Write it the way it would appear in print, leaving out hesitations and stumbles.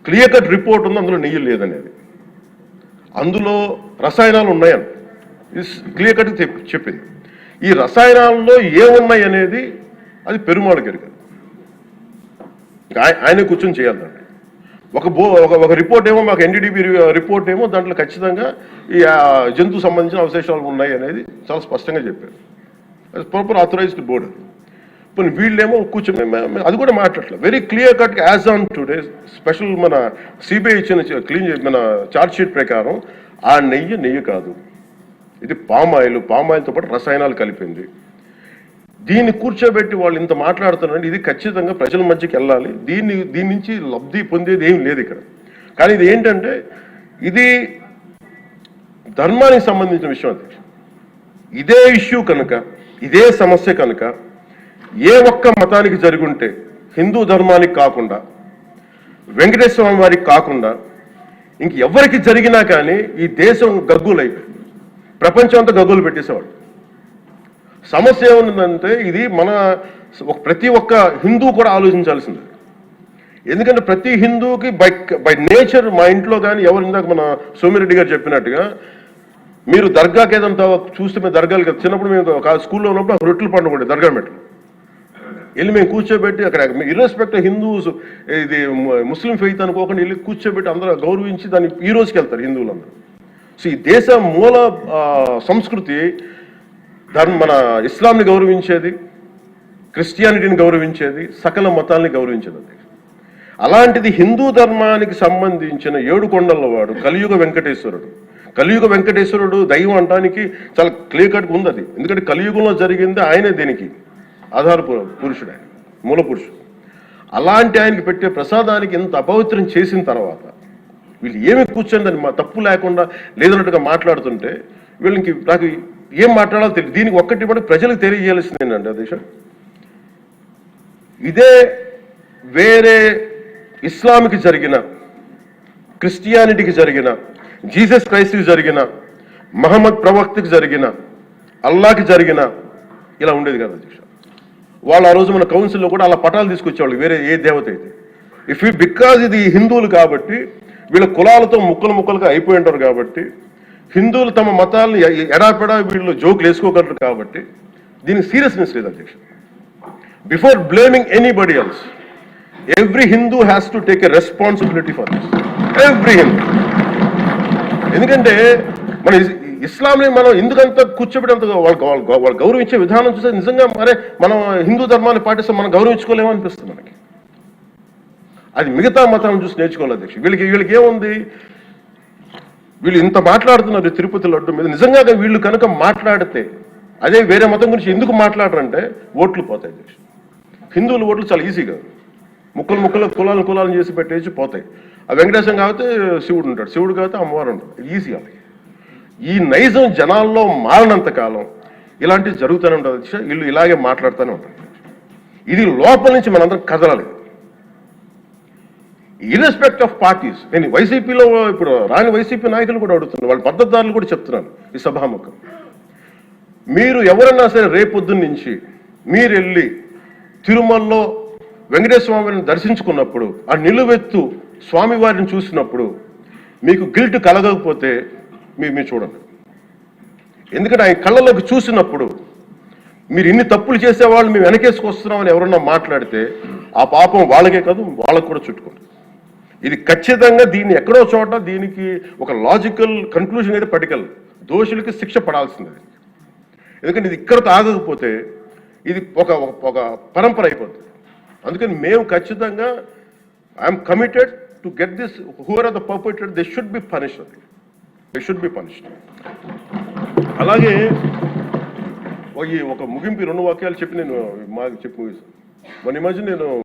Clear cut report ఉంది, అందులో నెయ్యి లేదనేది, అందులో రసాయనాలు ఉన్నాయని క్లియర్ కట్ చెప్పింది. ఈ రసాయనాల్లో ఏమున్నాయి అనేది అది పెరుమాళ్ గారు ఆయన కూర్చొని చేయాలండి. ఒక రిపోర్ట్ ఏమో మాకు ఎన్డీడీబీ రిపోర్ట్ ఏమో దాంట్లో ఖచ్చితంగా ఈ జంతువు సంబంధించిన అవశేషాలు ఉన్నాయి అనేది చాలా స్పష్టంగా చెప్పారు. అది ప్రాపర్ ఆథరైజ్డ్ బోర్డు. ఇప్పుడు వీళ్ళేమో కూర్చొని అది కూడా మాట్లాడలేదు. Very clear cut as on today special మన సిబిఐ ఇచ్చిన మన ఛార్జ్ షీట్ ప్రకారం ఆ నెయ్యి కాదు, ఇది పామాయిల్తో పాటు రసాయనాలు కలిపింది. దీన్ని కూర్చోబెట్టి వాళ్ళు ఇంత మాట్లాడుతున్నారంటే ఇది ఖచ్చితంగా ప్రజల మధ్యకి వెళ్ళాలి. దీని నుంచి లబ్ధి పొందేది ఏం లేదు ఇక్కడ. కానీ ఇది ఏంటంటే ఇది ధర్మానికి సంబంధించిన విషయం. అది ఇదే ఇష్యూ కనుక, ఇదే సమస్య కనుక ఏ ఒక్క మతానికి జరుగుంటే హిందూ ధర్మానికి కాకుండా, వెంకటేశ్వర స్వామి వారికి కాకుండా ఇంక ఎవరికి జరిగినా కానీ ఈ దేశం గగ్గులైపోయింది, ప్రపంచం అంతా గగ్గులు పెట్టేసేవాడు. సమస్య ఏముందంటే ఇది ప్రతి ఒక్క హిందూ కూడా ఆలోచించాల్సింది. ఎందుకంటే ప్రతి హిందూకి బై నేచర్, మా ఇంట్లో కానీ ఎవరు, ఇందాక మన సోమిరెడ్డి గారు చెప్పినట్టుగా మీరు దర్గాకి ఏదంతా చూస్తే మేము దర్గాలు చిన్నప్పుడు మేము స్కూల్లో ఉన్నప్పుడు రొట్టెలు పండుగ దర్గా మెట్లు వెళ్ళి మేము కూర్చోబెట్టి అక్కడ ఇర్రెస్పెక్ట్ హిందూస్ ఇది ముస్లిం ఫెయిత్ అనుకోకుండా వెళ్ళి కూర్చోబెట్టి అందరూ గౌరవించి దాన్ని ఈ రోజుకి వెళ్తారు హిందువులందరూ. సో ఈ దేశ మూల సంస్కృతి మన ఇస్లాంని గౌరవించేది, క్రిస్టియానిటీని గౌరవించేది, సకల మతాల్ని గౌరవించేది. అలాంటిది హిందూ ధర్మానికి సంబంధించిన 7 కొండల వాడు కలియుగ వెంకటేశ్వరుడు. కలియుగ వెంకటేశ్వరుడు దైవం అనడానికి చాలా క్లియర్ కట్గా ఉంది అది. ఎందుకంటే కలియుగంలో జరిగింది ఆయనే, దీనికి ఆధార పురుషుడు, ఆయన మూల పురుషుడు. అలాంటి ఆయనకి పెట్టే ప్రసాదానికి ఇంత అపవిత్రం చేసిన తర్వాత వీళ్ళు ఏమి కూర్చొని దాన్ని తప్పు లేకుండా లేదన్నట్టుగా మాట్లాడుతుంటే వీళ్ళకి నాకు ఏం మాట్లాడాలో తెలియదు. దీనికి ఒక్కటి కూడా ప్రజలకు తెలియజేయాల్సింది ఏంటంటే అధ్యక్ష, ఇదే వేరే ఇస్లాంకి జరిగిన, క్రిస్టియానిటీకి జరిగిన, జీసస్ క్రైస్ట్కి జరిగిన, మహమ్మద్ ప్రవక్తకి జరిగిన, అల్లాకి జరిగిన ఇలా ఉండేది కదా అధ్యక్ష. వాళ్ళు ఆ రోజు మన కౌన్సిల్లో కూడా అలా పటాలు తీసుకొచ్చేవాళ్ళు వేరే ఏ దేవత అయితే. బికాజ్ ఇది హిందువులు కాబట్టి వీళ్ళ కులాలతో ముక్కలుగా అయిపోయి ఉంటారు కాబట్టి, హిందువులు తమ మతాలను ఎడాపెడా వీళ్ళు జోకులు వేసుకోగలరు కాబట్టి దీనికి సీరియస్నెస్ లేదు అధ్యక్ష. Before blaming anybody else, every Hindu has to take a responsibility for this, every Hindu. ఎందుకంటే మన ఇస్లాంని మనం ఎందుకంత కూర్చోబెట్టేంత వాళ్ళు గౌరవించే విధానం చూస్తే నిజంగా మనం హిందూ ధర్మాన్ని పాటిస్తే మనం గౌరవించుకోలేమో అనిపిస్తుంది మనకి. అది మిగతా మతాలను చూసి నేర్చుకోవాలి అధ్యక్ష. వీళ్ళకి ఏముంది, వీళ్ళు ఇంత మాట్లాడుతున్నారు తిరుపతి లడ్డు మీద. నిజంగా వీళ్ళు కనుక మాట్లాడితే అదే వేరే మతం గురించి ఎందుకు మాట్లాడరంటే ఓట్లు పోతాయి అధ్యక్ష. హిందువుల ఓట్లు చాలా ఈజీగా ముక్కలు కులాలను చేసి పెట్టేసి పోతాయి. ఆ వెంకటేశ్వరం కాబట్టి శివుడు ఉంటాడు, శివుడు కాబట్టి అమ్మవారు ఉంటాడు, ఈజీ అలాగే. ఈ నైజం జనాల్లో మారినంత కాలం ఇలాంటివి జరుగుతూనే ఉంటుంది అధ్యక్ష. వీళ్ళు ఇలాగే మాట్లాడుతూనే ఉంటారు. ఇది లోపల నుంచి మనందరం కదలాలి, ఇర్రెస్పెక్ట్ ఆఫ్ పార్టీస్. నేను వైసీపీలో ఇప్పుడు రాని వైసీపీ నాయకులు కూడా అడుగుతున్నాను, వాళ్ళ మద్దతుదారులు కూడా చెప్తున్నాను ఈ సభాముఖం. మీరు ఎవరన్నా సరే రేపొద్దున్న నుంచి మీరు వెళ్ళి తిరుమలలో వెంకటేశ్వర స్వామిని దర్శించుకున్నప్పుడు, ఆ నిలువెత్తు స్వామివారిని చూసినప్పుడు మీకు గిల్ట్ కలగకపోతే మీరు చూడండి. ఎందుకంటే ఆయన కళ్ళలోకి చూసినప్పుడు మీరు ఇన్ని తప్పులు చేసేవాళ్ళు మేము వెనకేసుకొస్తున్నామని ఎవరన్నా మాట్లాడితే ఆ పాపం వాళ్ళకే కాదు వాళ్ళకు కూడా చుట్టుకుంటుంది. ఇది ఖచ్చితంగా దీన్ని ఎక్కడో చోట దీనికి ఒక లాజికల్ కన్క్లూజన్ అయితే పట్టుకెళ్ళ, దోషులకి శిక్ష పడాల్సింది. ఎందుకంటే ఇది ఇక్కడతో ఆగకపోతే ఇది ఒక పరంపర అయిపోతుంది. అందుకని మేము ఖచ్చితంగా I'm committed to get this, who are are the perpetrator, they should be punished, అలాగే ఒక ముగింపు 2 వాక్యాలు చెప్పి నేను చెప్పి ముగిస్తాను. మన ఈ మధ్య నేను